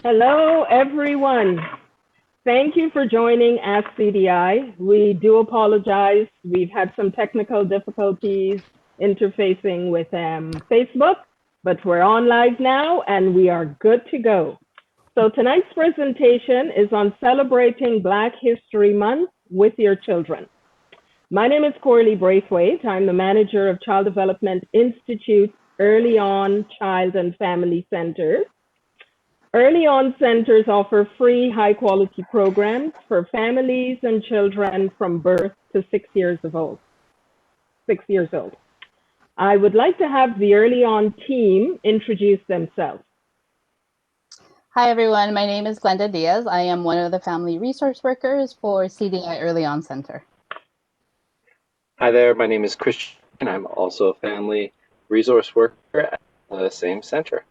Hello, everyone. Thank you for joining Ask CDI. We do apologize. We've had some technical difficulties interfacing with Facebook, but we're on live now and we are good to go. So tonight's presentation is on celebrating Black History Month with your children. My name is Corley Braithwaite. I'm the manager of Child Development Institute Early On Child and Family Centers. Early On centers offer free, high-quality programs for families and children from birth to 6 years old. I would like to have the Early On team introduce themselves. Hi, everyone. My name is Glenda Diaz. I am one of the family resource workers for CDI Early On Center. Hi there. My name is Christian. I'm also a family resource worker at the same center.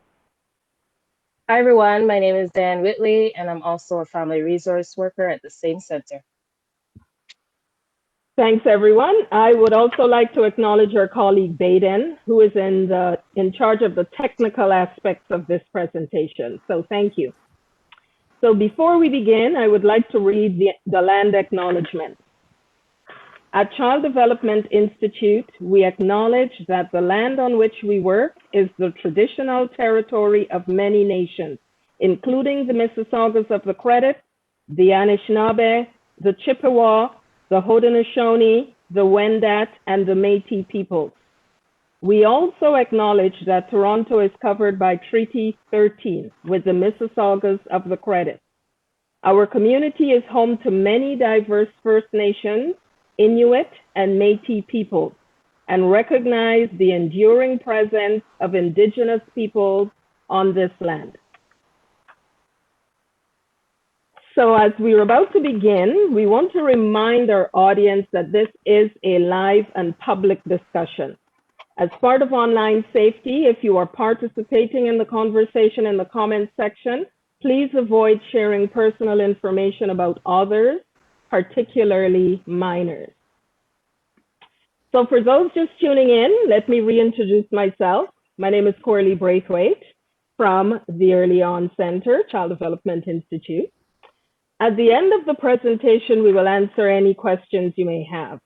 Hi, everyone. My name is Dan Whitley, and I'm also a family resource worker at the same center. Thanks, everyone. I would also like to acknowledge our colleague Baden, who is in charge of the technical aspects of this presentation. So thank you. So before we begin, I would like to read the land acknowledgement. At Child Development Institute, we acknowledge that the land on which we work is the traditional territory of many nations, including the Mississaugas of the Credit, the Anishinaabe, the Chippewa, the Haudenosaunee, the Wendat, and the Métis peoples. We also acknowledge that Toronto is covered by Treaty 13 with the Mississaugas of the Credit. Our community is home to many diverse First Nations, Inuit, and Métis peoples, and recognize the enduring presence of Indigenous peoples on this land. So as we're about to begin, we want to remind our audience that this is a live and public discussion. As part of online safety, if you are participating in the conversation in the comments section, please avoid sharing personal information about others, particularly minors. So for those just tuning in, let me reintroduce myself. My name is Corley Braithwaite from the Early On Center, Child Development Institute. At the end of the presentation, we will answer any questions you may have.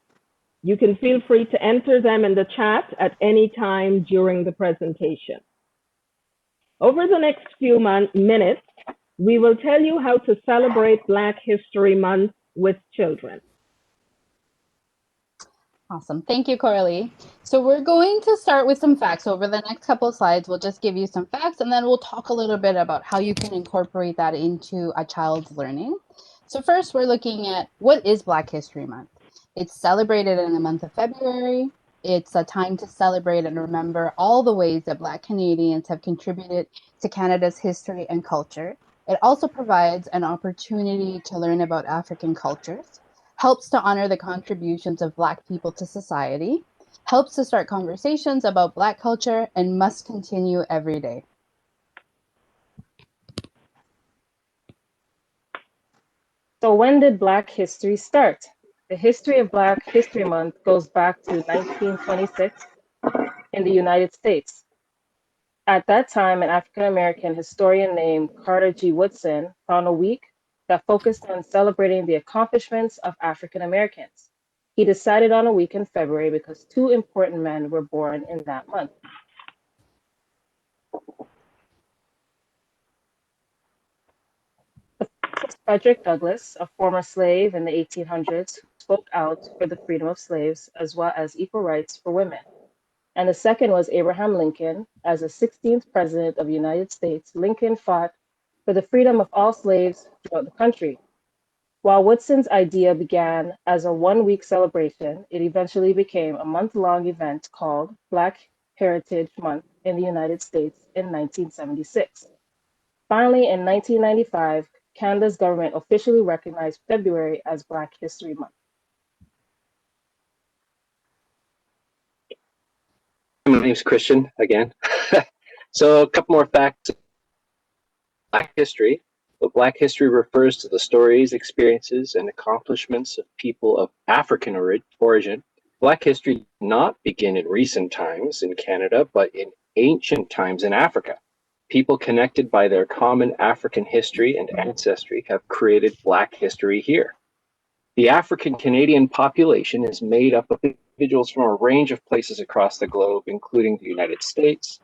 You can feel free to enter them in the chat at any time during the presentation. Over the next few minutes, we will tell you how to celebrate Black History Month with children. Awesome. Thank you, Coralie. So we're going to start with some facts. Over the next couple of slides, we'll just give you some facts, and then we'll talk a little bit about how you can incorporate that into a child's learning. So first, we're looking at what is Black History Month. It's celebrated in the month of February. It's a time to celebrate and remember all the ways that Black Canadians have contributed to Canada's history and culture. It also provides an opportunity to learn about African cultures, helps to honor the contributions of Black people to society, helps to start conversations about Black culture, and must continue every day. So when did Black history start? The history of Black History Month goes back to 1926 in the United States. At that time, an African-American historian named Carter G. Woodson found a week that focused on celebrating the accomplishments of African Americans. He decided on a week in February because two important men were born in that month. The first was Frederick Douglass, a former slave in the 1800s who spoke out for the freedom of slaves as well as equal rights for women. And the second was Abraham Lincoln. As the 16th president of the United States, Lincoln fought for the freedom of all slaves throughout the country. While Woodson's idea began as a one-week celebration, it eventually became a month-long event called Black Heritage Month in the United States in 1976. Finally, in 1995, Canada's government officially recognized February as Black History Month. My name's Christian again. So a couple more facts. Black history. But Black history refers to the stories, experiences, and accomplishments of people of African origin. Black history did not begin in recent times in Canada, but in ancient times in Africa. People connected by their common African history and ancestry have created Black history here. The African Canadian population is made up of individuals from a range of places across the globe, including the United States,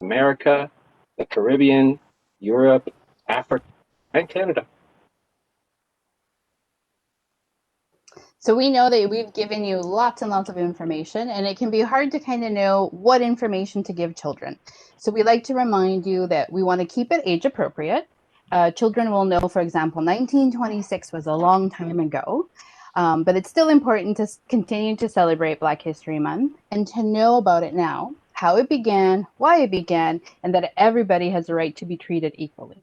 America, the Caribbean, Europe, Africa, and Canada. So we know that we've given you lots and lots of information, and it can be hard to kind of know what information to give children. So we like to remind you that we want to keep it age appropriate. Children will know, for example, 1926 was a long time ago, but it's still important to continue to celebrate Black History Month and to know about it now, how it began, why it began, and that everybody has a right to be treated equally.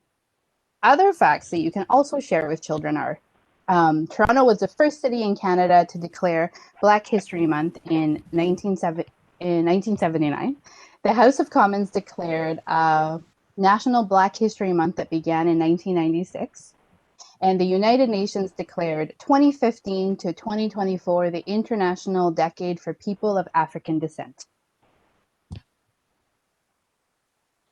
Other facts that you can also share with children are Toronto was the first city in Canada to declare Black History Month in 1979. The House of Commons declared National Black History Month that began in 1996. And the United Nations declared 2015 to 2024 the International Decade for People of African Descent.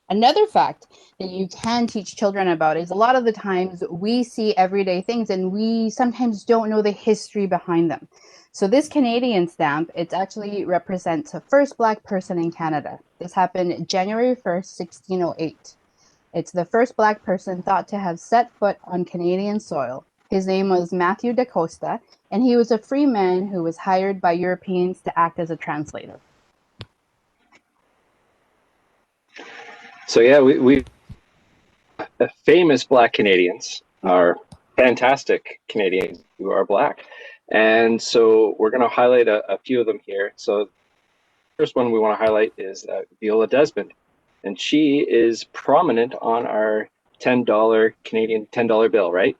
Another fact that you can teach children about is a lot of the times we see everyday things and we sometimes don't know the history behind them. So this Canadian stamp, it actually represents the first Black person in Canada. This happened January 1st, 1608. It's the first Black person thought to have set foot on Canadian soil. His name was Matthew da Costa, and he was a free man who was hired by Europeans to act as a translator. So yeah, we the famous Black Canadians are fantastic Canadians who are Black. And so we're going to highlight a few of them here. So the first one we want to highlight is Viola Desmond. And she is prominent on our $10 Canadian $10 bill, right?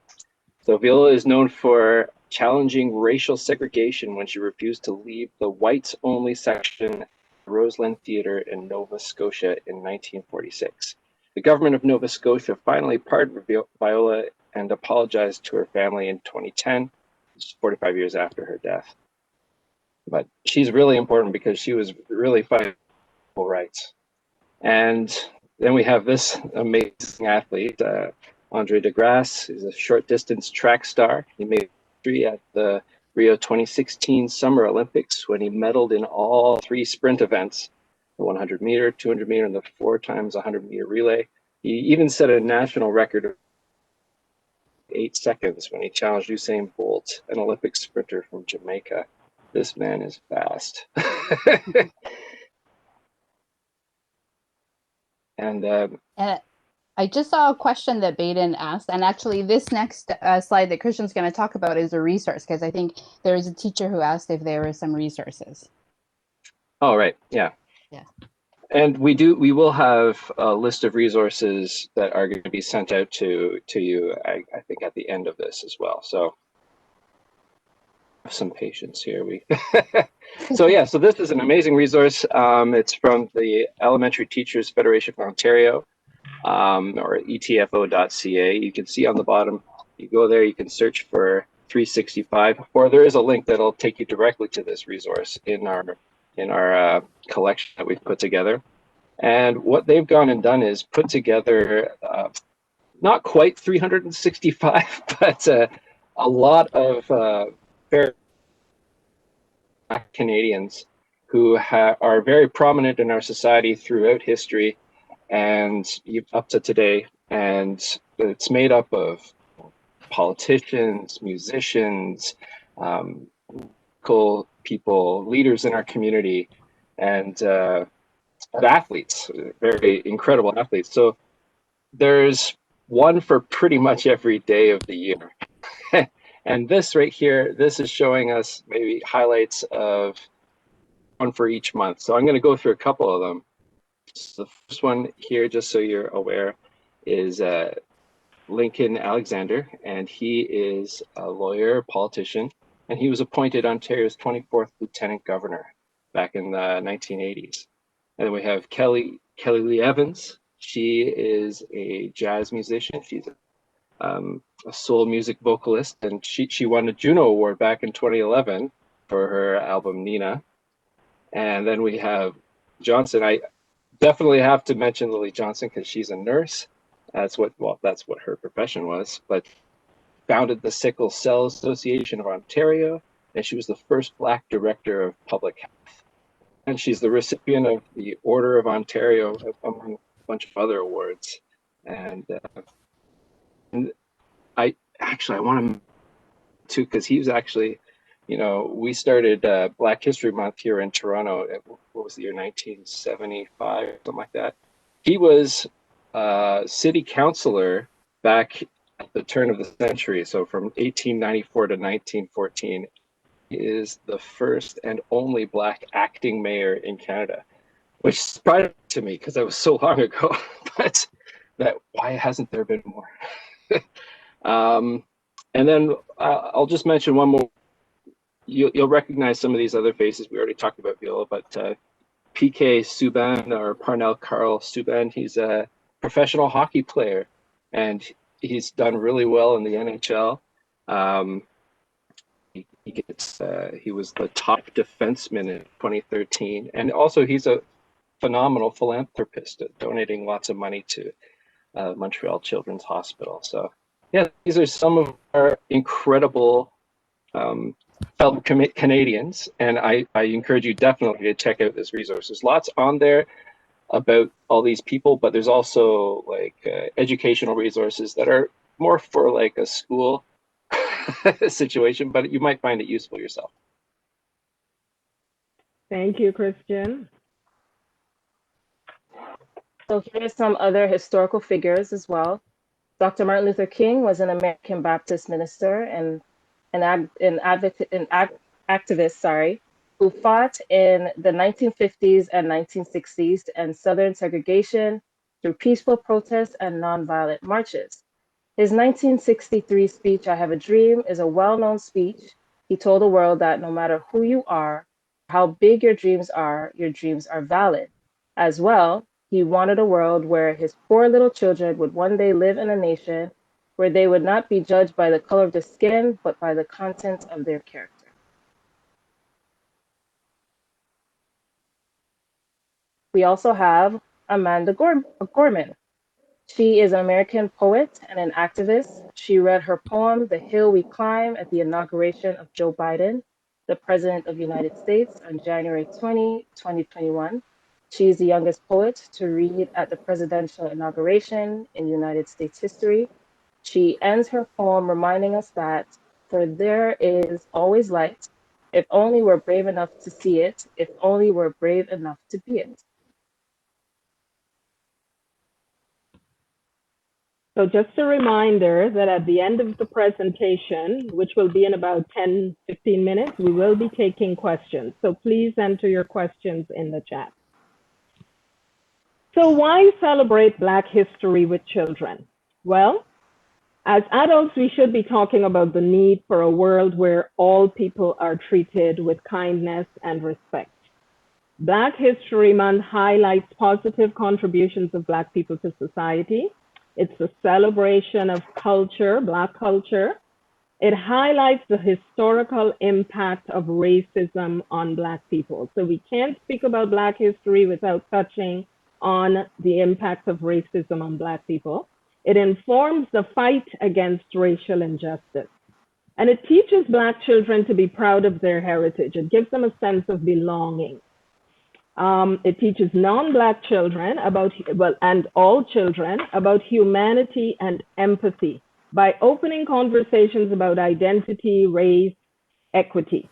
So Viola is known for challenging racial segregation when she refused to leave the whites-only section Roseland Theatre in Nova Scotia in 1946. The government of Nova Scotia finally pardoned Viola and apologized to her family in 2010, 45 years after her death. But she's really important because she was really fighting for civil rights. And then we have this amazing athlete, Andre deGrasse. He's a short distance track star. He made history at the Rio 2016 Summer Olympics when he medaled in all three sprint events, the 100 meter, 200 meter, and the 4 times 100 meter relay. He even set a national record of 8 seconds when he challenged Usain Bolt, an Olympic sprinter from Jamaica. This man is fast. And I just saw a question that Baden asked, and actually this next slide that Christian's going to talk about is a resource, because I think there was a teacher who asked if there were some resources. Oh, right. Yeah. Yeah. And we will have a list of resources that are going to be sent out to you, I think, at the end of this as well. So have some patience here. So yeah, so this is an amazing resource. It's from the Elementary Teachers Federation of Ontario, or etfo.ca. You can see on the bottom, you go there, you can search for 365, or there is a link that'll take you directly to this resource in our collection that we've put together. And what they've gone and done is put together not quite 365, but a lot of very Black Canadians who are very prominent in our society throughout history and up to today. And it's made up of politicians, musicians, cool people, leaders in our community, and athletes, very incredible athletes. So there's one for pretty much every day of the year. And this right here, this is showing us maybe highlights of one for each month. So I'm going to go through a couple of them. So the first one here, just so you're aware, is Lincoln Alexander, and he is a lawyer, politician, and he was appointed Ontario's 24th Lieutenant Governor back in the 1980s. And then we have Kelly Lee Evans. She is a jazz musician. She's a soul music vocalist, and she won a Juno Award back in 2011 for her album Nina. And then we have Johnson. definitely have to mention Lily Johnson because she's a nurse. That's what her profession was. But founded the Sickle Cell Association of Ontario, and she was the first Black director of public health. And she's the recipient of the Order of Ontario, among a bunch of other awards. And I want to too, because he was actually, we started Black History Month here in Toronto. What was the year, 1975, something like that. He was city councillor back at the turn of the century. So from 1894 to 1914, he is the first and only Black acting mayor in Canada, which surprised to me because that was so long ago. But why hasn't there been more? And then I'll just mention one more. You'll recognize some of these other faces. We already talked about Viola, but PK Subban, or Parnell Carl Subban, he's a professional hockey player, and he's done really well in the NHL. He was the top defenseman in 2013, and also he's a phenomenal philanthropist, donating lots of money to Montreal Children's Hospital. So yeah, these are some of our incredible fellow Canadians, and I encourage you definitely to check out this resource. There's lots on there about all these people, but there's also like educational resources that are more for like a school situation, but you might find it useful yourself. Thank you, Christian. So here's some other historical figures as well. Dr. Martin Luther King was an American Baptist minister and an activist, who fought in the 1950s and 1960s to end Southern segregation through peaceful protests and nonviolent marches. His 1963 speech, I Have a Dream, is a well-known speech. He told the world that no matter who you are, how big your dreams are valid. As well, he wanted a world where his poor little children would one day live in a nation where they would not be judged by the color of their skin, but by the content of their character. We also have Amanda Gorman. She is an American poet and an activist. She read her poem, The Hill We Climb, at the inauguration of Joe Biden, the President of the United States, on January 20, 2021. She is the youngest poet to read at the presidential inauguration in United States history. She ends her poem reminding us that, for there is always light, if only we're brave enough to see it, if only we're brave enough to be it. So just a reminder that at the end of the presentation, which will be in about 10, 15 minutes, we will be taking questions. So please enter your questions in the chat. So why celebrate Black history with children? Well, as adults, we should be talking about the need for a world where all people are treated with kindness and respect. Black History Month highlights positive contributions of Black people to society. It's a celebration of culture, Black culture. It highlights the historical impact of racism on Black people. So we can't speak about Black history without touching on the impact of racism on Black people. It informs the fight against racial injustice. And it teaches Black children to be proud of their heritage. It gives them a sense of belonging. It teaches non-Black children and all children about humanity and empathy by opening conversations about identity, race, equity.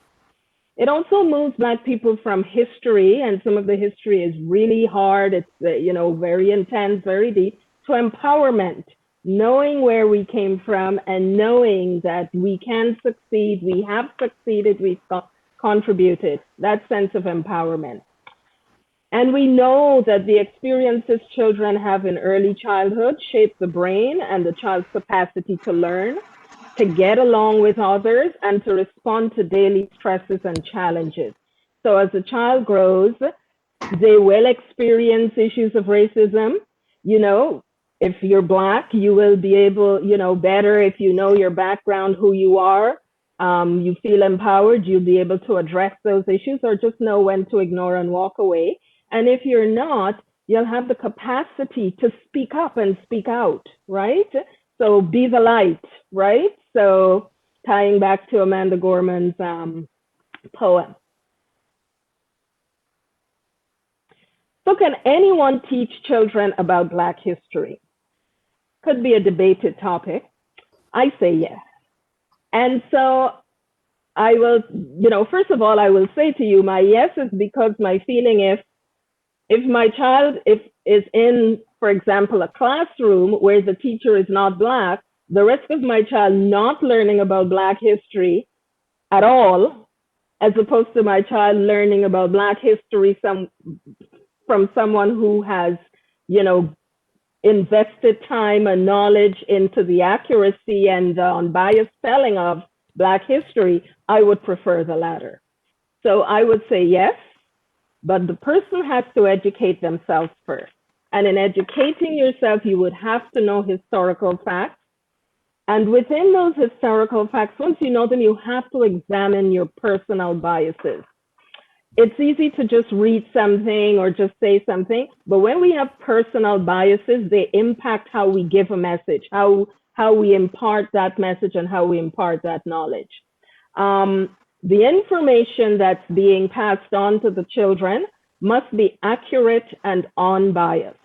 It also moves Black people from history, and some of the history is really hard. It's very intense, very deep, to empowerment, knowing where we came from and knowing that we can succeed, we have succeeded, we've contributed, that sense of empowerment. And we know that the experiences children have in early childhood shape the brain and the child's capacity to learn, to get along with others, and to respond to daily stresses and challenges. So as a child grows, they will experience issues of racism. If you're Black, you will be able, better if you know your background, who you are, you feel empowered, you'll be able to address those issues or just know when to ignore and walk away. And if you're not, you'll have the capacity to speak up and speak out, right? So be the light, right? So tying back to Amanda Gorman's poem. So can anyone teach children about Black history? Could be a debated topic. I say yes. And so I will, first of all, I will say to you, my yes is because my feeling if my child is in, for example, a classroom where the teacher is not Black, the risk of my child not learning about Black history at all, as opposed to my child learning about Black history from someone who has, invested time and knowledge into the accuracy and unbiased telling of Black history, I would prefer the latter. So I would say yes, but the person has to educate themselves first. And in educating yourself, you would have to know historical facts. And within those historical facts, once you know them, you have to examine your personal biases. It's easy to just read something or just say something, but when we have personal biases, they impact how we give a message, how we impart that message and how we impart that knowledge. The information that's being passed on to the children must be accurate and unbiased.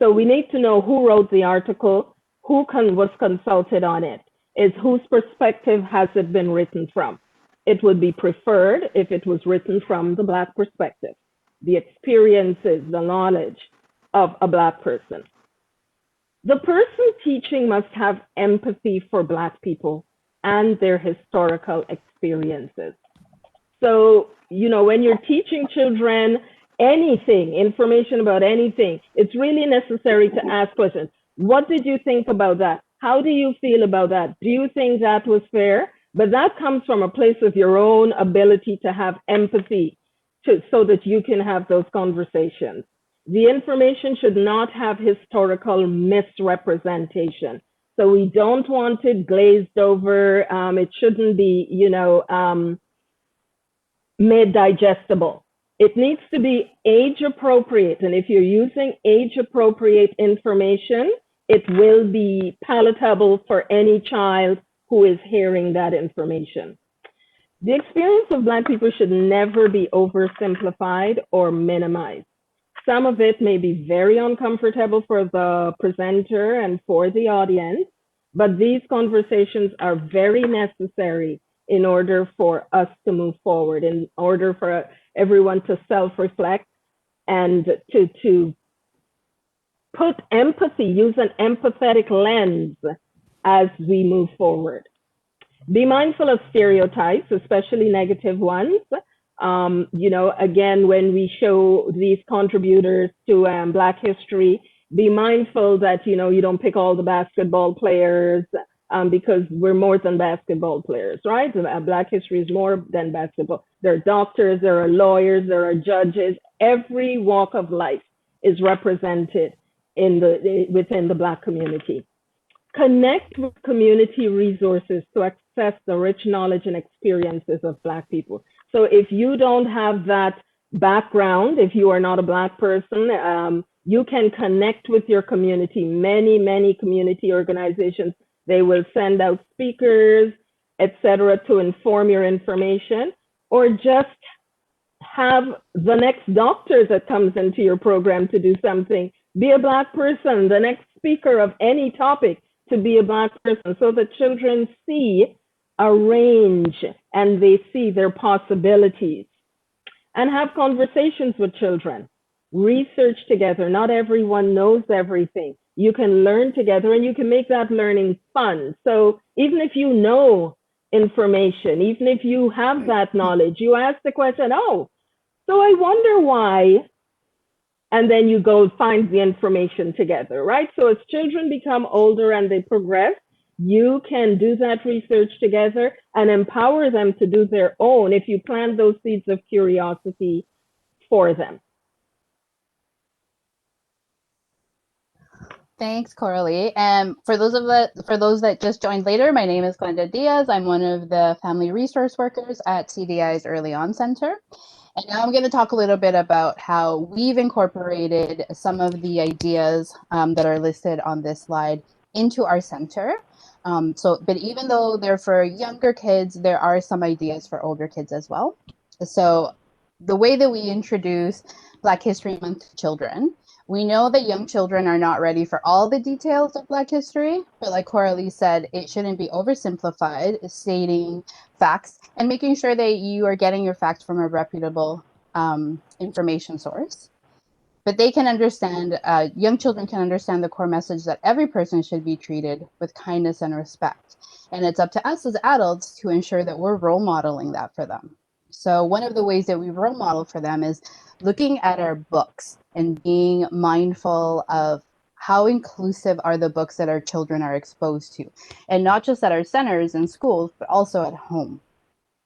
So we need to know who wrote the article, who was consulted on it, is whose perspective has it been written from. It would be preferred if it was written from the Black perspective, the experiences, the knowledge of a Black person. The person teaching must have empathy for Black people and their historical experiences. So, when you're teaching children anything, information about anything, it's really necessary to ask questions. What did you think about that? How do you feel about that? Do you think that was fair? But that comes from a place of your own ability to have empathy so that you can have those conversations. The information should not have historical misrepresentation. So we don't want it glazed over. It shouldn't be, made digestible. It needs to be age appropriate. And if you're using age appropriate information, it will be palatable for any child who is hearing that information. The experience of Black people should never be oversimplified or minimized. Some of it may be very uncomfortable for the presenter and for the audience, but these conversations are very necessary in order for us to move forward, in order for everyone to self-reflect and to put empathy, use an empathetic lens as we move forward. Be mindful of stereotypes, especially negative ones. Again, when we show these contributors to Black history, be mindful that, you don't pick all the basketball players because we're more than basketball players, right? Black history is more than basketball. There are doctors, there are lawyers, there are judges. Every walk of life is represented within the Black community. Connect with community resources to access the rich knowledge and experiences of Black people. So if you don't have that background, if you are not a Black person, you can connect with your community. Many community organizations, they will send out speakers, etc., to inform your information, or just have the next doctor that comes into your program to do something. Be a Black person, the next speaker of any topic to be a Black person, so that children see a range and they see their possibilities. And have conversations with children. Research together. Not everyone knows everything. You can learn together and you can make that learning fun. So even if you know information, even if you have that knowledge, you ask the question, oh, so I wonder why, and then you go find the information together, right? So as children become older and they progress, you can do that research together and empower them to do their own if you plant those seeds of curiosity for them. Thanks, Coralie. For those that just joined later, my name is Glenda Diaz. I'm one of the family resource workers at CDI's Early On Center. And now I'm going to talk a little bit about how we've incorporated some of the ideas that are listed on this slide into our center. But even though they're for younger kids, there are some ideas for older kids as well. So the way that we introduce Black History Month to children, we know that young children are not ready for all the details of Black history, but like Coralie said, it shouldn't be oversimplified, stating facts and making sure that you are getting your facts from a reputable information source. But they can understand, young children can understand the core message that every person should be treated with kindness and respect. And it's up to us as adults to ensure that we're role modeling that for them. So one of the ways that we role model for them is looking at our books and being mindful of how inclusive are the books that our children are exposed to, and not just at our centers and schools, but also at home.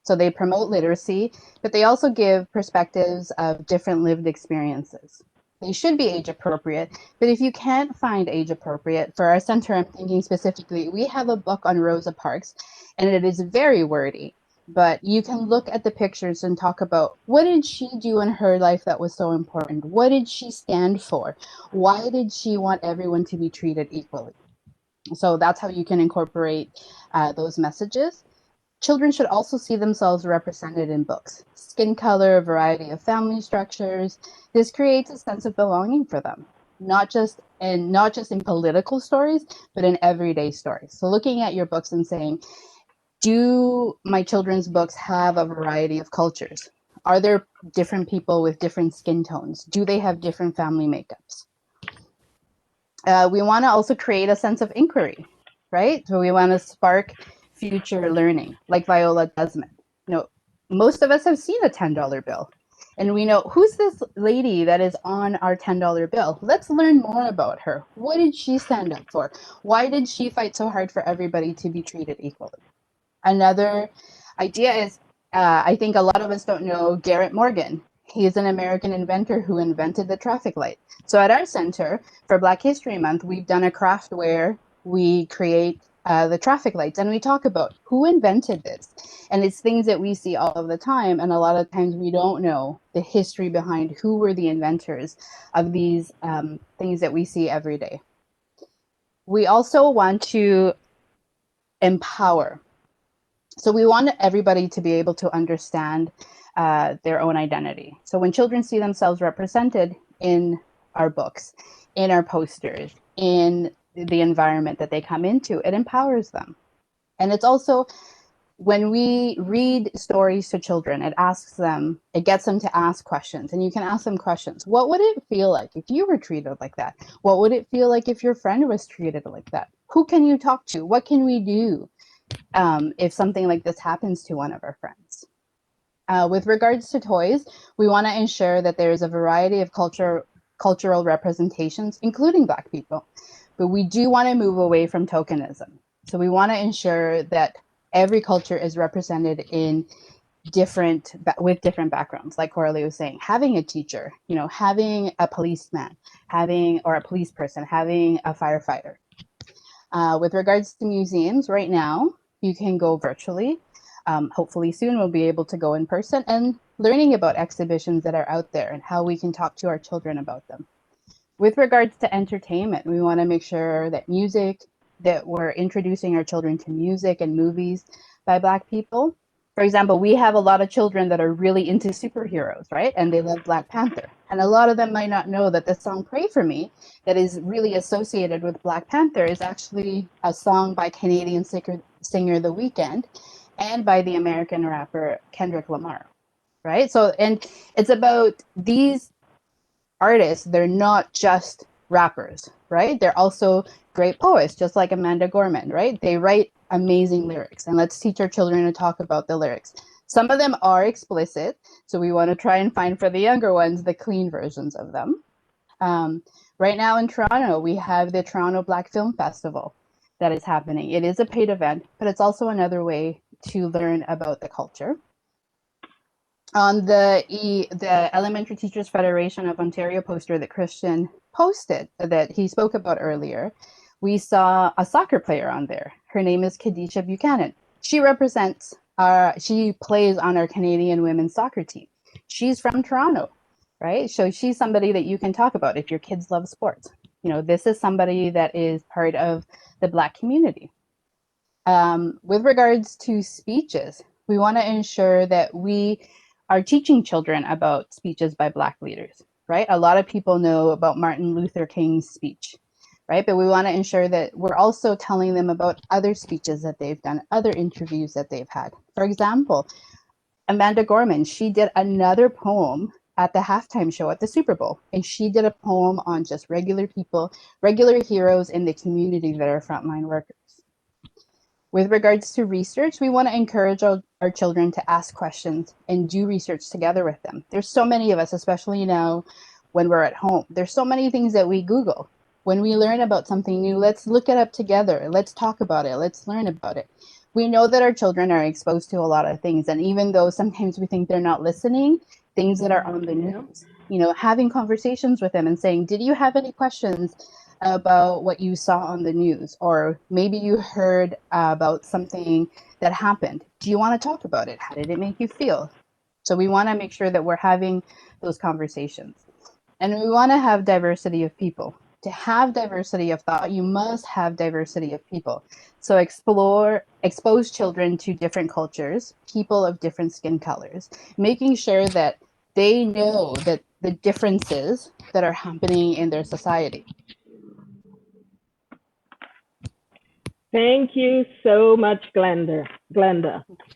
So they promote literacy, but they also give perspectives of different lived experiences. They should be age appropriate, but if you can't find age appropriate, for our center, I'm thinking specifically, we have a book on Rosa Parks, and it is very wordy, but you can look at the pictures and talk about what did she do in her life that was so important? What did she stand for? Why did she want everyone to be treated equally? So that's how you can incorporate those messages. Children should also see themselves represented in books. Skin color, a variety of family structures. This creates a sense of belonging for them, not just in political stories, but in everyday stories. So looking at your books and saying, do my children's books have a variety of cultures? Are there different people with different skin tones? Do they have different family makeups? We want to also create a sense of inquiry, right? So we want to spark future learning, like Viola Desmond. Most of us have seen a $10 bill, and we know who's this lady that is on our $10 bill. Let's learn more about her. What did she stand up for? Why did she fight so hard for everybody to be treated equally? Another idea is, I think a lot of us don't know Garrett Morgan. He is an American inventor who invented the traffic light. So at our center for Black History Month, we've done a craft where we create the traffic lights and we talk about who invented this. And it's things that we see all of the time. And a lot of times we don't know the history behind who were the inventors of these things that we see every day. We also want to empower. So we want everybody to be able to understand their own identity. So when children see themselves represented in our books, in our posters, in the environment that they come into, it empowers them. And it's also, when we read stories to children, it gets them to ask questions. And you can ask them questions. What would it feel like if you were treated like that? What would it feel like if your friend was treated like that? Who can you talk to? What can we do if something like this happens to one of our friends? With regards to toys, we want to ensure that there is a variety of cultural representations, including Black people. But we do want to move away from tokenism. So we want to ensure that every culture is represented in with different backgrounds. Like Coralie was saying, having a teacher, having a policeman, or a police person, having a firefighter. With regards to museums, right now, you can go virtually. Hopefully soon we'll be able to go in person and learning about exhibitions that are out there and how we can talk to our children about them. With regards to entertainment, we want to make sure that we're introducing our children to music and movies by Black people. For example, we have a lot of children that are really into superheroes, right? And they love Black Panther. And a lot of them might not know that the song Pray For Me that is really associated with Black Panther is actually a song by Canadian singer The Weeknd and by the American rapper Kendrick Lamar, right? So, and it's about these artists, they're not just rappers, right? They're also great poets, just like Amanda Gorman, right? They write amazing lyrics, and let's teach our children to talk about the lyrics. Some of them are explicit, so we want to try and find for the younger ones the clean versions of them. Right now in Toronto, we have the Toronto Black Film Festival that is happening. It is a paid event, but it's also another way to learn about the culture. On the Elementary Teachers Federation of Ontario poster that Christian posted, that he spoke about earlier, we saw a soccer player on there. Her name is Kadisha Buchanan. She plays on our Canadian women's soccer team. she's from Toronto, right? So she's somebody that you can talk about if your kids love sports. This is somebody that is part of the Black community. With regards to speeches, we want to ensure that we are teaching children about speeches by Black leaders, right? A lot of people know about Martin Luther King's speech, right? But we want to ensure that we're also telling them about other speeches that they've done, other interviews that they've had. For example, Amanda Gorman, she did another poem at the halftime show at the Super Bowl, and she did a poem on just regular people, regular heroes in the community that are frontline workers. With regards to research, we want to encourage our children to ask questions and do research together with them. There's so many of us, especially now when we're at home. There's so many things that we Google. When we learn about something new, let's look it up together. Let's talk about it. Let's learn about it. We know that our children are exposed to a lot of things. And even though sometimes we think they're not listening, things that are on the news, having conversations with them and saying, did you have any questions about what you saw on the news? Or maybe you heard about something that happened. Do you want to talk about it? How did it make you feel? So we want to make sure that we're having those conversations. And we want to have diversity of people. To have diversity of thought, you must have diversity of people. So expose children to different cultures, people of different skin colors, making sure that they know that the differences that are happening in their society. Thank you so much, Glenda.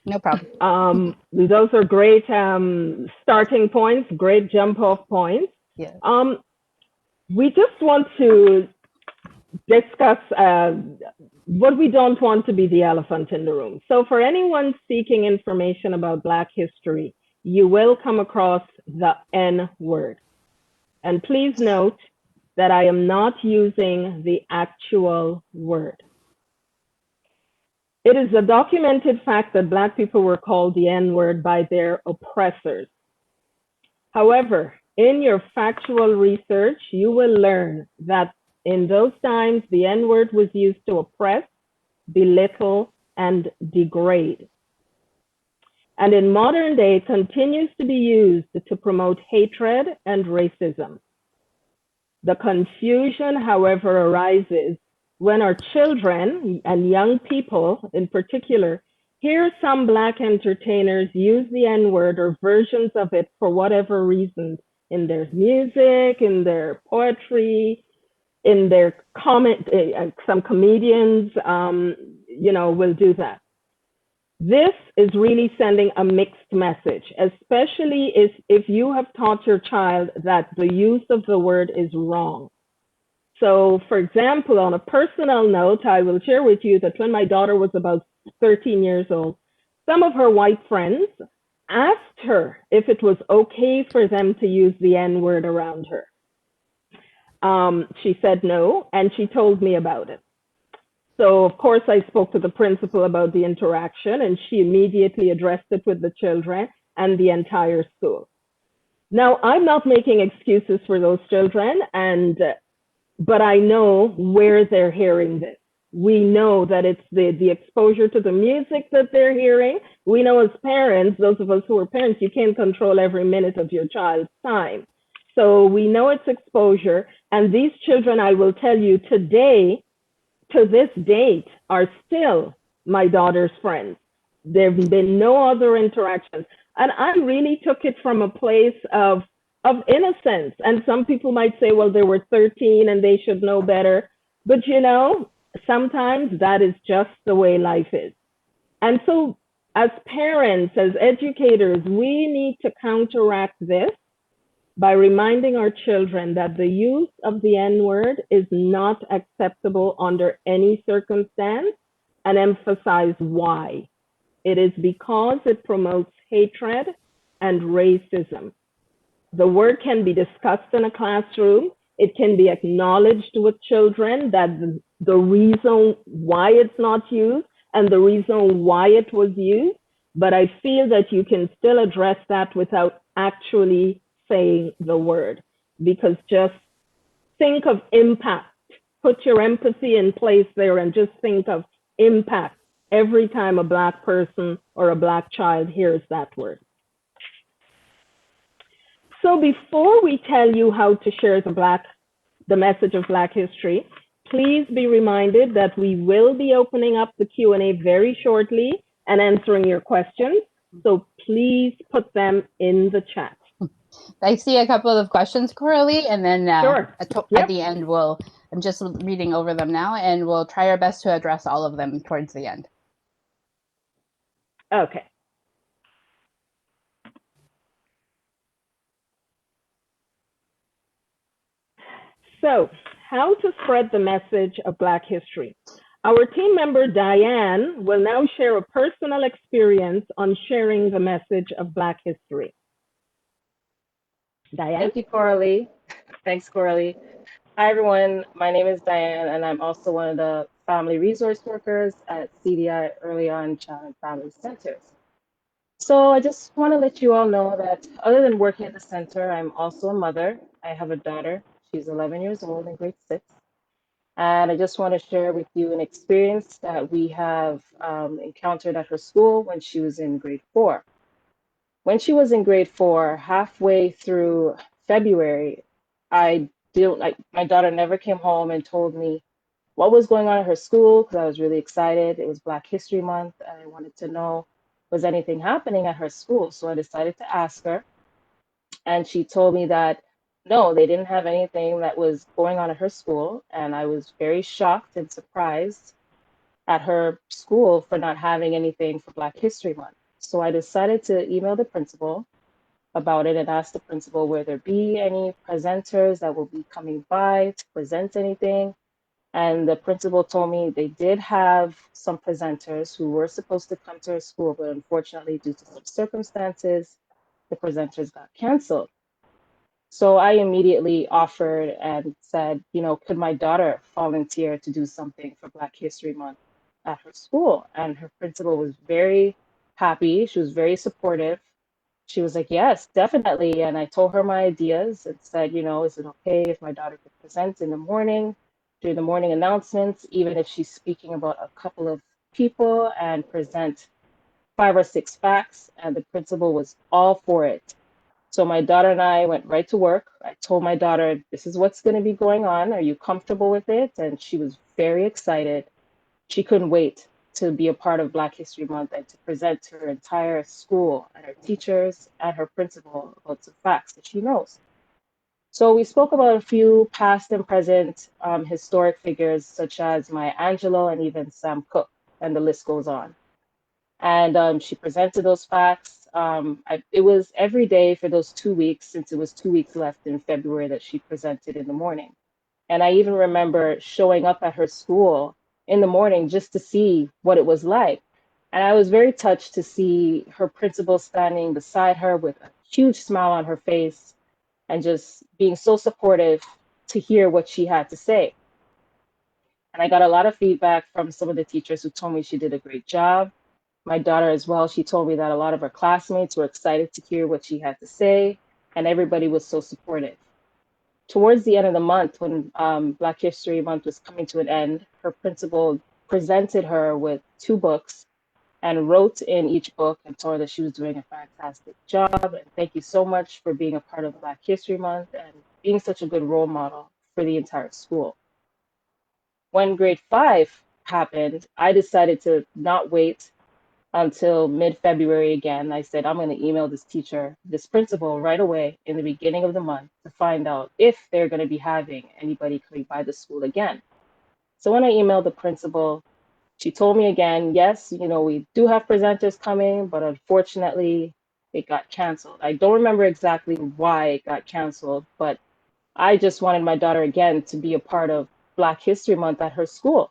No problem. Those are great starting points, great jump off points. Yeah. We just want to discuss what we don't want to be the elephant in the room. So for anyone seeking information about Black history, you will come across the N word. And please note that I am not using the actual word. It is a documented fact that Black people were called the N word by their oppressors. However, in your factual research, you will learn that in those times, the N word was used to oppress, belittle, and degrade. And in modern day, it continues to be used to promote hatred and racism. The confusion, however, arises when our children and young people in particular hear some Black entertainers use the N word or versions of it for whatever reasons in their music, in their poetry, in their comment. Some comedians, will do that. This is really sending a mixed message, especially if you have taught your child that the use of the word is wrong. So, for example, on a personal note, I will share with you that when my daughter was about 13 years old, some of her white friends asked her if it was okay for them to use the N word around her. She said no, and she told me about it. So, of course, I spoke to the principal about the interaction, and she immediately addressed it with the children and the entire school. Now, I'm not making excuses for those children, but I know where they're hearing this. We know that it's the exposure to the music that they're hearing. We know as parents, those of us who are parents, you can't control every minute of your child's time. So we know it's exposure. And these children, I will tell you today, to this date, are still my daughter's friends. There have been no other interactions. And I really took it from a place of innocence. And some people might say, well, they were 13 and they should know better. But sometimes that is just the way life is. And so as parents, as educators, we need to counteract this by reminding our children that the use of the N-word is not acceptable under any circumstance, and emphasize why. It is because it promotes hatred and racism. The word can be discussed in a classroom. It can be acknowledged with children that the reason why it's not used and the reason why it was used, but I feel that you can still address that without actually saying the word, because just think of impact. Put your empathy in place there and just think of impact every time a Black person or a Black child hears that word. So before we tell you how to share the message of Black history, please be reminded that we will be opening up the Q&A very shortly and answering your questions. So please put them in the chat. I see a couple of questions, Coralie, and then Sure. at the end, I'm just reading over them now, and we'll try our best to address all of them towards the end. Okay. So, how to spread the message of Black history? Our team member, Diane, will now share a personal experience on sharing the message of Black history. Diane? Thank you, Coralie. Thanks, Coralie. Hi, everyone. My name is Diane, and I'm also one of the family resource workers at CDI Early On Child and Family Centers. So I just want to let you all know that other than working at the center, I'm also a mother. I have a daughter. She's 11 years old in grade 6. And I just want to share with you an experience that we have encountered at her school when she was in grade 4. When she was in grade 4, halfway through February, my daughter never came home and told me what was going on at her school because I was really excited. It was Black History Month, and I wanted to know, was anything happening at her school? So I decided to ask her, and she told me that no, they didn't have anything that was going on at her school, and I was very shocked and surprised at her school for not having anything for Black History Month. So I decided to email the principal about it and ask the principal will there be any presenters that will be coming by to present anything. And the principal told me they did have some presenters who were supposed to come to her school, but unfortunately, due to some circumstances, the presenters got canceled. So I immediately offered and said, could my daughter volunteer to do something for Black History Month at her school? And her principal was very happy. She was very supportive. She was like, yes, definitely. And I told her my ideas and said, is it okay if my daughter could present in the morning, during the morning announcements, even if she's speaking about a couple of people and present 5 or 6 facts? And the principal was all for it. So my daughter and I went right to work. I told my daughter, this is what's going to be going on. Are you comfortable with it? And she was very excited. She couldn't wait to be a part of Black History Month and to present to her entire school and her teachers and her principal about some facts that she knows. So we spoke about a few past and present historic figures such as Maya Angelou and even Sam Cooke, and the list goes on. And she presented those facts. It was every day for those 2 weeks, since it was 2 weeks left in February, that she presented in the morning. And I even remember showing up at her school in the morning just to see what it was like. And I was very touched to see her principal standing beside her with a huge smile on her face and just being so supportive to hear what she had to say. And I got a lot of feedback from some of the teachers who told me she did a great job. My daughter as well, she told me that a lot of her classmates were excited to hear what she had to say, and everybody was so supportive. Towards the end of the month, when Black History Month was coming to an end, her principal presented her with 2 books and wrote in each book and told her that she was doing a fantastic job. And thank you so much for being a part of Black History Month and being such a good role model for the entire school. When grade 5 happened, I decided to not wait until mid-February again. I said, I'm going to email this principal right away in the beginning of the month to find out if they're going to be having anybody coming by the school again. So when I emailed the principal, she told me again, yes, we do have presenters coming, but unfortunately it got canceled. I don't remember exactly why it got canceled, but I just wanted my daughter again to be a part of Black History Month at her school.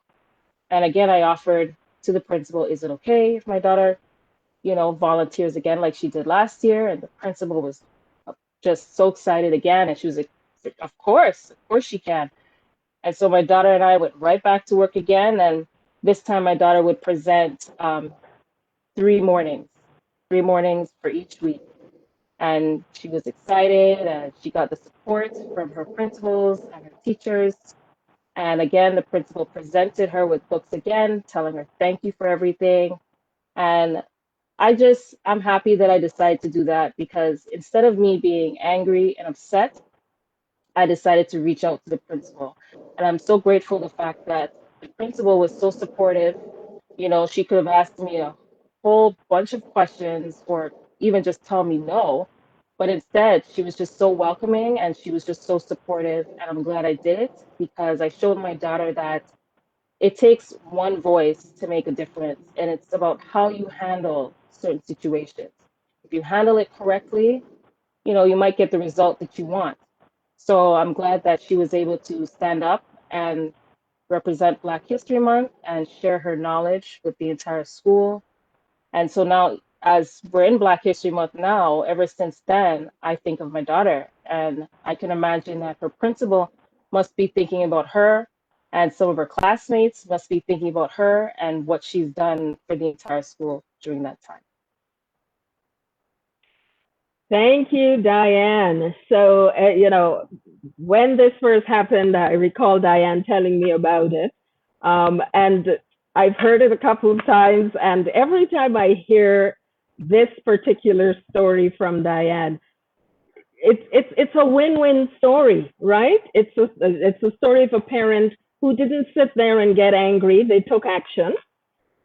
And again, I offered to the principal, is it okay if my daughter, volunteers again like she did last year? And the principal was just so excited again. And she was like, of course she can. And so my daughter and I went right back to work again. And this time my daughter would present 3 mornings for each week. And she was excited and she got the support from her principals and her teachers. And again, the principal presented her with books again, telling her thank you for everything. And I'm happy that I decided to do that, because instead of me being angry and upset, I decided to reach out to the principal. And I'm so grateful the fact that the principal was so supportive. You know, she could have asked me a whole bunch of questions or even just tell me no. But instead, she was just so welcoming and she was just so supportive. And I'm glad I did it, because I showed my daughter that it takes one voice to make a difference. And it's about how you handle certain situations. If you handle it correctly, you know, you might get the result that you want. So I'm glad that she was able to stand up and represent Black History Month and share her knowledge with the entire school. And so now, as we're in Black History Month now, ever since then, I think of my daughter. And I can imagine that her principal must be thinking about her, and some of her classmates must be thinking about her and what she's done for the entire school during that time. Thank you, Diane. So, when this first happened, I recall Diane telling me about it. And I've heard it a couple of times. And every time I hear this particular story from Diane, it's a win-win story, right? It's a story of a parent who didn't sit there and get angry. They took action.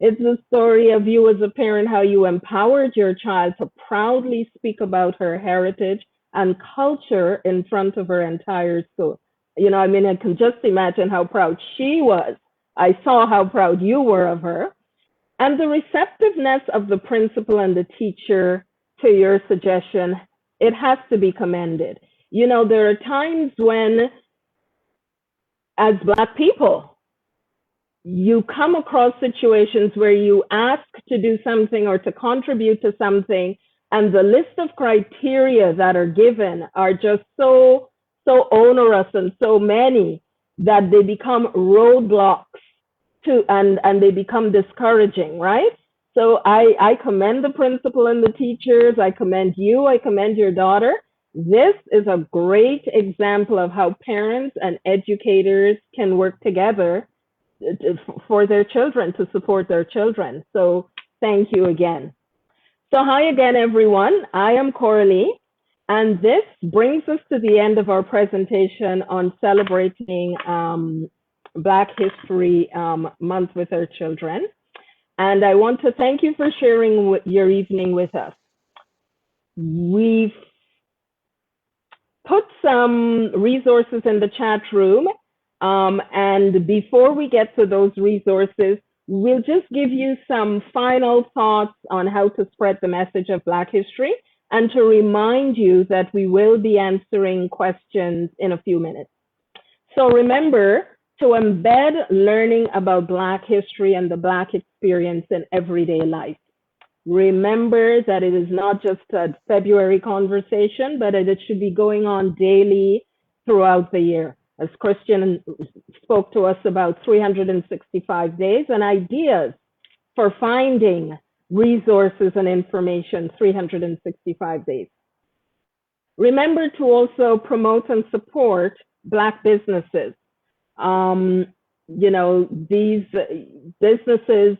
It's a story of you as a parent, how you empowered your child to proudly speak about her heritage and culture in front of her entire school. I mean, I can just imagine how proud she was. I saw how proud you were of her. And the receptiveness of the principal and the teacher to your suggestion, it has to be commended. There are times when, as Black people, you come across situations where you ask to do something or to contribute to something, and the list of criteria that are given are just so onerous and so many that they become roadblocks and they become discouraging, right? So I commend the principal and the teachers. I commend you. I commend your daughter. This is a great example of how parents and educators can work together for their children, to support their children. So thank you again. So hi again, everyone. I am Coralie, and this brings us to the end of our presentation on celebrating Black History Month with our children. And I want to thank you for sharing your evening with us. We've put some resources in the chat room. And before we get to those resources, we'll just give you some final thoughts on how to spread the message of Black history, and to remind you that we will be answering questions in a few minutes. So remember to embed learning about Black history and the Black experience in everyday life. Remember that it is not just a February conversation, but it should be going on daily throughout the year. As Christian spoke to us about 365 days and ideas for finding resources and information 365 days. Remember to also promote and support Black businesses. These businesses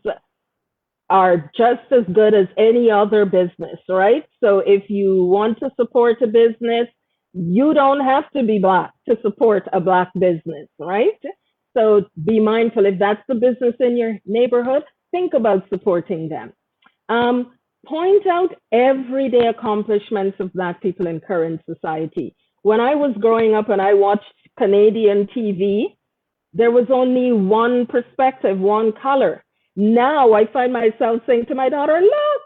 are just as good as any other business, right? So if you want to support a business, you don't have to be Black to support a Black business, right? So be mindful, if that's the business in your neighborhood, think about supporting them. Point out everyday accomplishments of Black people in current society. When I was growing up and I watched Canadian TV, there was only one perspective, one color. Now I find myself saying to my daughter, look,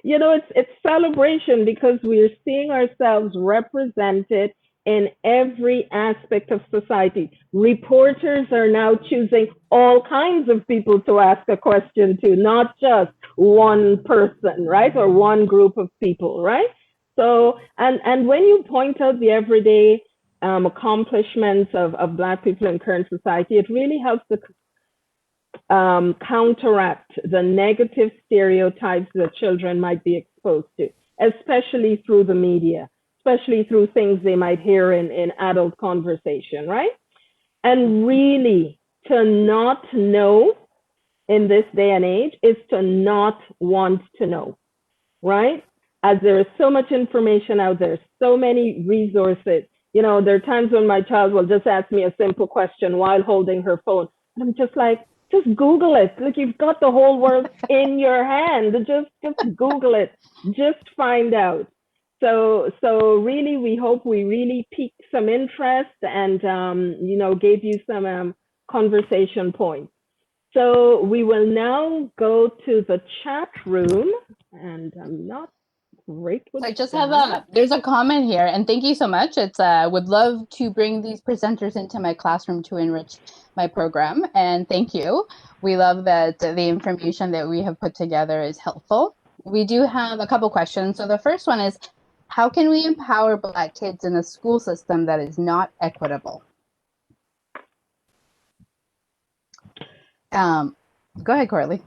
yeah, it's celebration, because we're seeing ourselves represented in every aspect of society. Reporters are now choosing all kinds of people to ask a question to, not just one person, right? Or one group of people, right? So, and when you point out the everyday accomplishments of Black people in current society, it really helps to counteract the negative stereotypes that children might be exposed to, especially through the media, especially through things they might hear in adult conversation, right? And really, to not know in this day and age is to not want to know, right? As there is so much information out there, so many resources. You know, there are times when my child will just ask me a simple question while holding her phone. And I'm just like, just Google it. Look, you've got the whole world in your hand. Just Google it. Just find out. So really, we hope we really piqued some interest and, you know, gave you some conversation points. So we will now go to the chat room, and I'm not great with So I just that. have there's a comment here, and thank you so much. It's would love to bring these presenters into my classroom to enrich my program, and thank you. We love that the information that we have put together is helpful. We do have a couple questions. So the first one is, how can we empower Black kids in a school system that is not equitable? Go ahead, Coralie.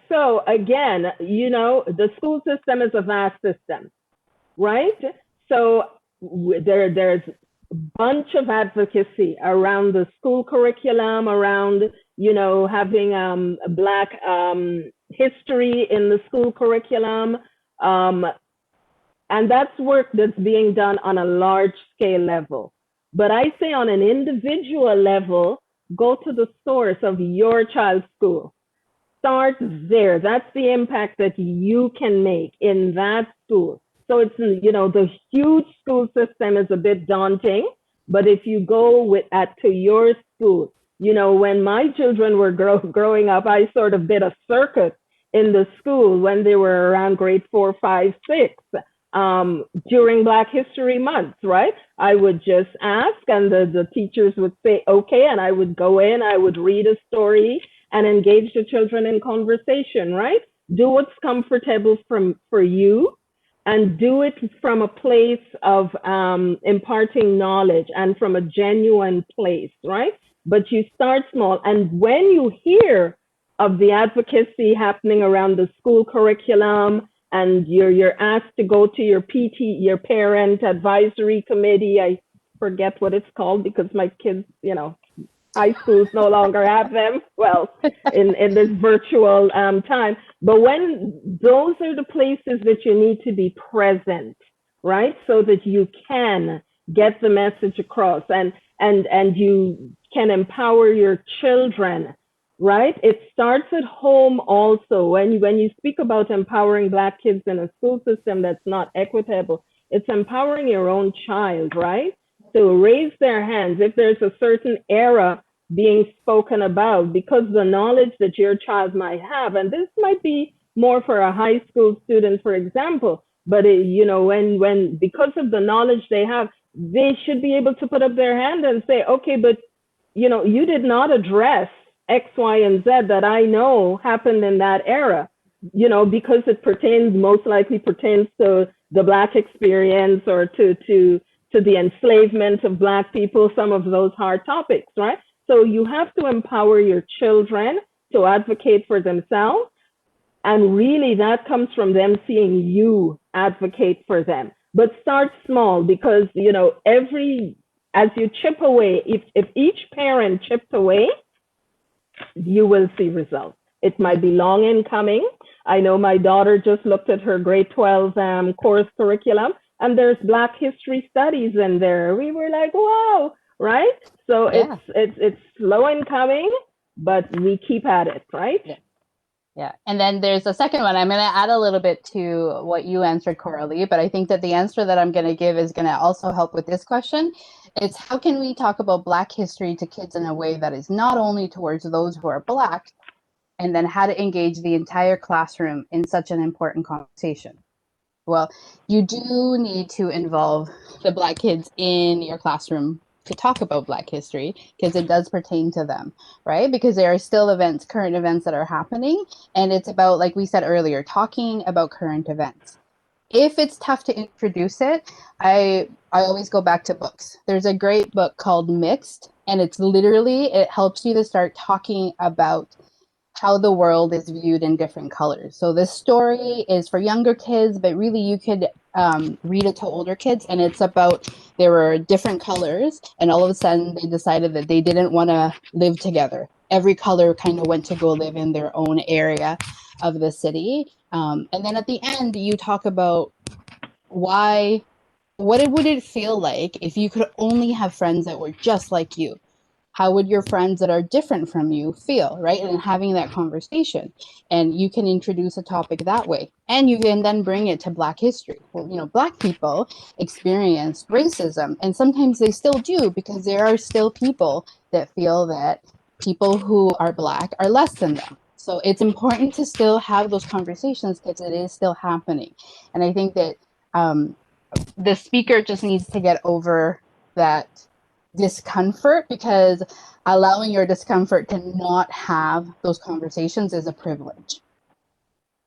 So again, you know, the school system is a vast system, right? So there's a bunch of advocacy around the school curriculum, around, you know, having Black history in the school curriculum. And that's work that's being done on a large scale level. But I say on an individual level, go to the source of your child's school. Start there. That's the impact that you can make in that school. So it's, you know, the huge school system is a bit daunting, but if you go to your school, you know, when my children were growing up, I sort of did a circuit in the school when they were around grade 4, 5, 6. During Black History Month, right? I would just ask and the teachers would say, okay, and I would go in, I would read a story and engage the children in conversation, right? Do what's comfortable for you and do it from a place of imparting knowledge and from a genuine place, right? But you start small. And when you hear of the advocacy happening around the school curriculum, and you're asked to go to your PT, your parent advisory committee. I forget what it's called because my kids, you know, high schools no longer have them. Well, in this virtual time. But when those are the places that you need to be present, right? So that you can get the message across and you can empower your children. Right? It starts at home also. When you speak about empowering Black kids in a school system that's not equitable, it's empowering your own child, right? So raise their hands if there's a certain era being spoken about, because the knowledge that your child might have, and this might be more for a high school student, for example, but you know, when because of the knowledge they have, they should be able to put up their hand and say, okay, but you know, you did not address X, Y, and Z that I know happened in that era, you know, because it most likely pertains to the Black experience or to the enslavement of Black people, some of those hard topics, right? So you have to empower your children to advocate for themselves. And really that comes from them seeing you advocate for them. But start small because, you know, as you chip away, if each parent chipped away, you will see results. It might be long in coming. I know my daughter just looked at her grade 12 course curriculum, and there's Black history studies in there. We were like, wow, right? So yeah. It's slow in coming, but we keep at it, right? Yeah. And then there's a second one. I'm going to add a little bit to what you answered, Coralie, but I think that the answer that I'm going to give is going to also help with this question. It's how can we talk about Black history to kids in a way that is not only towards those who are Black, and then how to engage the entire classroom in such an important conversation. Well, you do need to involve the Black kids in your classroom to talk about Black history because it does pertain to them, right? Because there are still events, current events that are happening. And it's about, like we said earlier, talking about current events. If it's tough to introduce it, I always go back to books. There's a great book called Mixed, and it's literally, it helps you to start talking about how the world is viewed in different colors. So this story is for younger kids, but really you could read it to older kids. And it's about, there were different colors and all of a sudden they decided that they didn't want to live together. every color kind of went to go live in their own area of the city. And then at the end, you talk about what would it feel like if you could only have friends that were just like you? How would your friends that are different from you feel, right? And having that conversation, and you can introduce a topic that way, and you can then bring it to Black history. Well, Black people experienced racism, and sometimes they still do, because there are still people that feel that people who are Black are less than them. So it's important to still have those conversations, because it is still happening. And I think that the speaker just needs to get over that discomfort, because allowing your discomfort to not have those conversations is a privilege.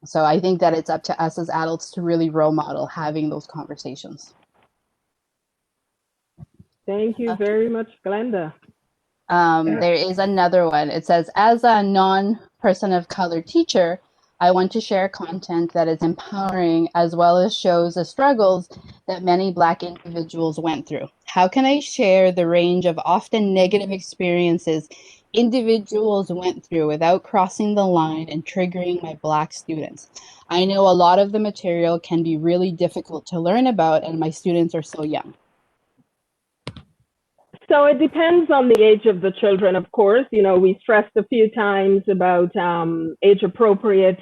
So I think that it's up to us as adults to really role model having those conversations. Thank you very much, Glenda. There is another one. It says, as a non-person of color teacher, I want to share content that is empowering, as well as shows the struggles that many Black individuals went through. How can I share the range of often negative experiences individuals went through without crossing the line and triggering my Black students? I know a lot of the material can be really difficult to learn about, and my students are so young. So it depends on the age of the children, of course. We stressed a few times about age-appropriate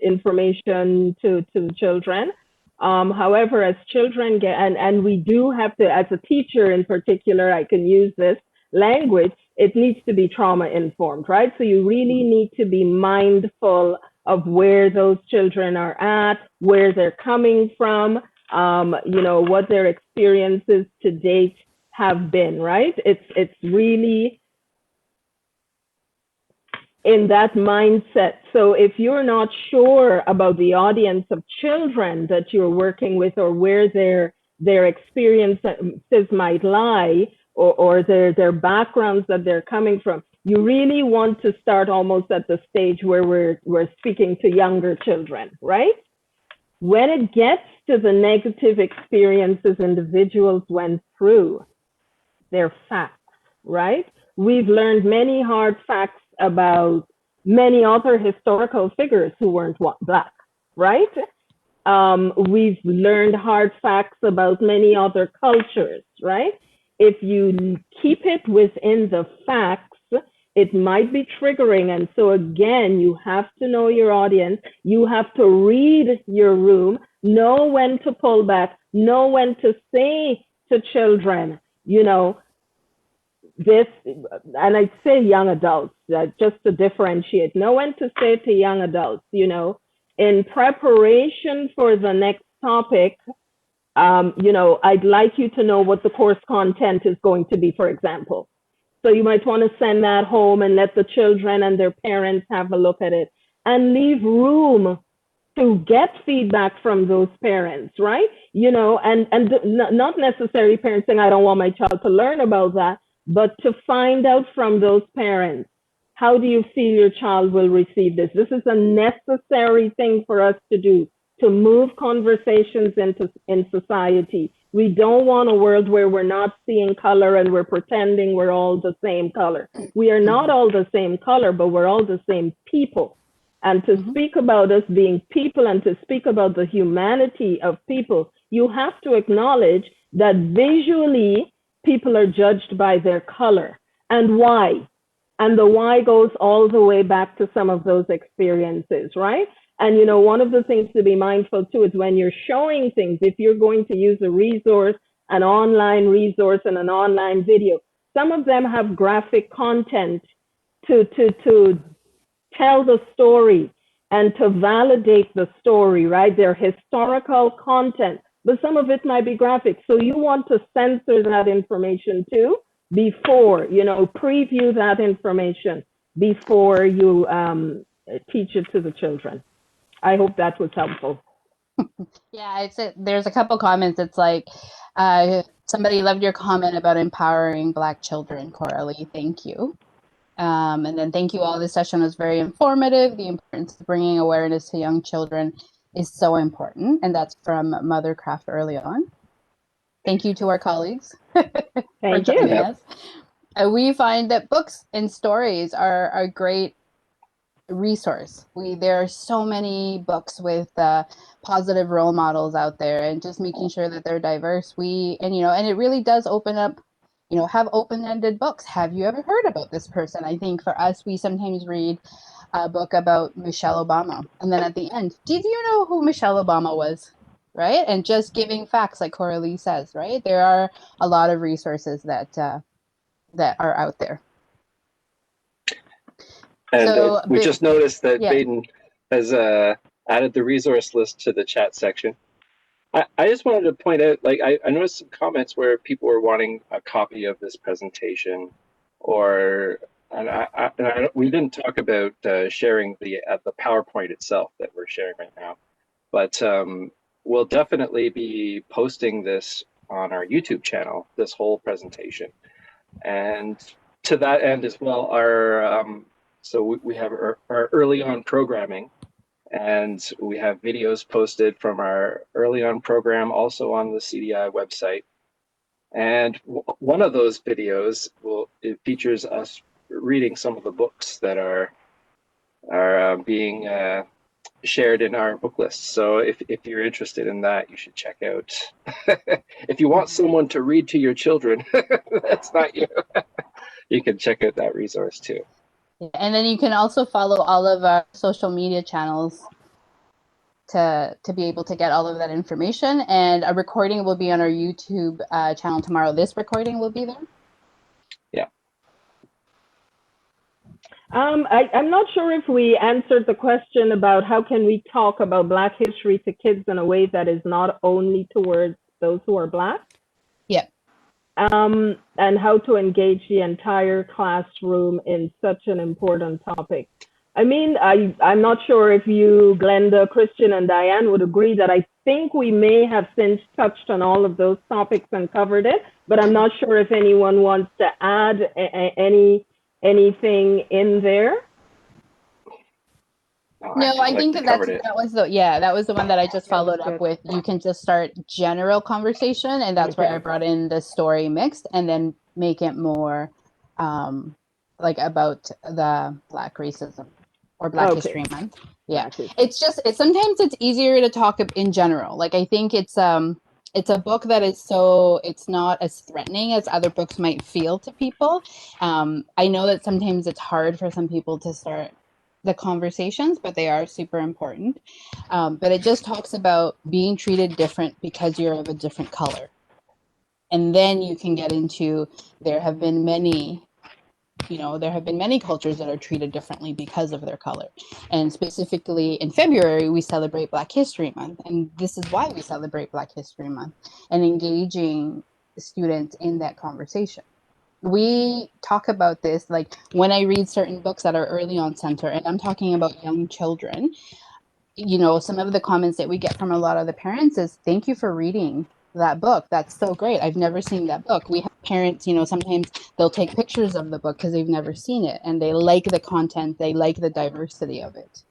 information to the children. However, as children get, and we do have to, as a teacher in particular, I can use this language, it needs to be trauma-informed, right? So you really need to be mindful of where those children are at, where they're coming from, what their experiences to date have been, right? It's really in that mindset. So if you're not sure about the audience of children that you're working with, or where their experiences might lie, or their backgrounds that they're coming from, you really want to start almost at the stage where we're speaking to younger children, right? When it gets to the negative experiences individuals went through, they're facts, right? We've learned many hard facts about many other historical figures who weren't Black, right? We've learned hard facts about many other cultures, right? If you keep it within the facts, it might be triggering. And so again, you have to know your audience. You have to read your room, know when to pull back, know when to say to children, this, and I'd say young adults, just to differentiate, know when to say to young adults, in preparation for the next topic, I'd like you to know what the course content is going to be, for example. So you might want to send that home and let the children and their parents have a look at it, and leave room to get feedback from those parents, right? And not necessarily parents saying, I don't want my child to learn about that, but to find out from those parents, how do you feel your child will receive this? This is a necessary thing for us to do, to move conversations in society. We don't want a world where we're not seeing color and we're pretending we're all the same color. We are not all the same color, but we're all the same people. And to speak about us being people, and to speak about the humanity of people, you have to acknowledge that visually people are judged by their color. And why? And the why goes all the way back to some of those experiences, right? And one of the things to be mindful too is when you're showing things, if you're going to use a resource, an online resource and an online video, some of them have graphic content to tell the story and to validate the story, right? They're historical content, but some of it might be graphic. So you want to censor that information too before, preview that information before you teach it to the children. I hope that was helpful. Yeah, there's a couple comments. It's like, somebody loved your comment about empowering Black children, Coralie. Thank you. And then thank you all. This session was very informative. The importance of bringing awareness to young children is so important. And that's from Mothercraft early on. Thank you to our colleagues for joining us. We find that books and stories are a great resource. There are so many books with positive role models out there, and just making sure that they're diverse. And it really does open up, have open-ended books. Have you ever heard about this person? I think for us, we sometimes read a book about Michelle Obama, and then at the end, did you know who Michelle Obama was? Right? And just giving facts, like Coralie says, right? There are a lot of resources that are out there. And So we just noticed that yeah. Baden has added the resource list to the chat section. I just wanted to point out, like, I noticed some comments where people were wanting a copy of this presentation, we didn't talk about sharing the PowerPoint itself that we're sharing right now, but we'll definitely be posting this on our YouTube channel, this whole presentation. And to that end as well, so we have our early on programming, and we have videos posted from our early on program also on the CDI website. And one of those videos it features us reading some of the books that are being shared in our book list. So if you're interested in that, you should check out. If you want someone to read to your children, that's not you. You can check out that resource too. And then you can also follow all of our social media channels to be able to get all of that information. And a recording will be on our YouTube channel tomorrow. This recording will be there. Yeah. I'm not sure if we answered the question about how can we talk about Black history to kids in a way that is not only towards those who are Black. Yeah. And how to engage the entire classroom in such an important topic. I mean, I'm not sure if you, Glenda, Christian, and Diane would agree that I think we may have since touched on all of those topics and covered it, but I'm not sure if anyone wants to add anything in there. No, I think that was the one that I just followed up with. You can just start general conversation, and that's where I brought in the story mixed, and then make it more like about the Black racism or Black History Month. Yeah, it's sometimes it's easier to talk in general. Like, I think it's a book that is it's not as threatening as other books might feel to people. I know that sometimes it's hard for some people to start the conversations, but they are super important. But it just talks about being treated different because you're of a different color. And then you can get into, there have been many cultures that are treated differently because of their color. And specifically in February, we celebrate Black History Month. And this is why we celebrate Black History Month, and engaging students in that conversation. We talk about this, like when I read certain books that are early on center, and I'm talking about young children, some of the comments that we get from a lot of the parents is, thank you for reading that book. That's so great. I've never seen that book. We have parents, sometimes they'll take pictures of the book because they've never seen it, and they like the content, they like the diversity of it.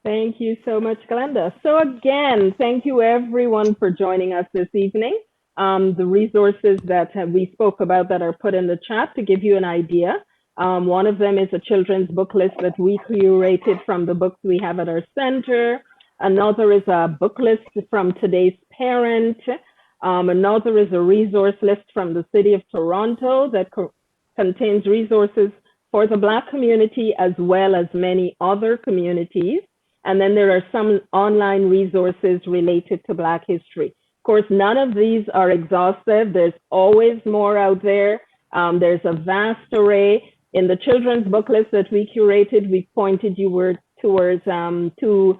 Thank you so much, Glenda. So again, thank you everyone for joining us this evening. The resources that we spoke about that are put in the chat to give you an idea. One of them is a children's book list that we curated from the books we have at our center. Another is a book list from Today's Parent. Another is a resource list from the City of Toronto that contains resources for the Black community as well as many other communities. And then there are some online resources related to Black history. Of course, none of these are exhaustive. There's always more out there. There's a vast array. In the children's book list that we curated, we pointed you towards two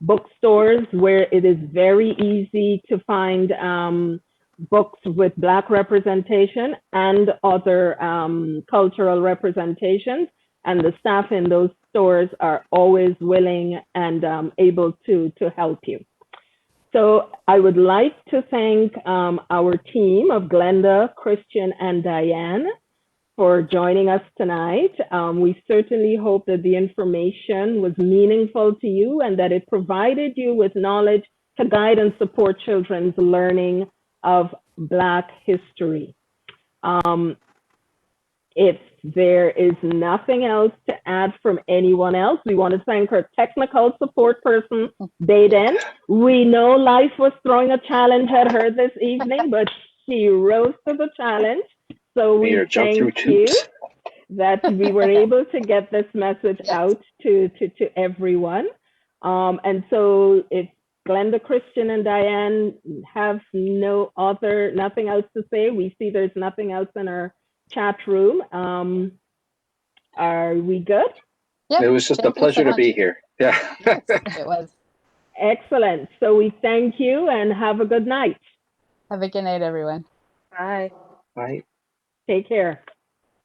bookstores where it is very easy to find books with Black representation and other cultural representations. And the staff in those stores are always willing and able to help you. So I would like to thank our team of Glenda, Christian, and Diane for joining us tonight. We certainly hope that the information was meaningful to you and that it provided you with knowledge to guide and support children's learning of Black history. If there is nothing else to add from anyone else, we want to thank our technical support person, Baden. We know life was throwing a challenge at her this evening, but she rose to the challenge. So we thank you that we were able to get this message out to everyone. And so if Glenda, Christian, and Diane have nothing else to say, we see there's nothing else in our chat room. Are we good? Yep. It was just a pleasure to be here. Yeah. Yes, it was. Excellent. So we thank you and have a good night. Have a good night, everyone. Bye. Bye. Take care.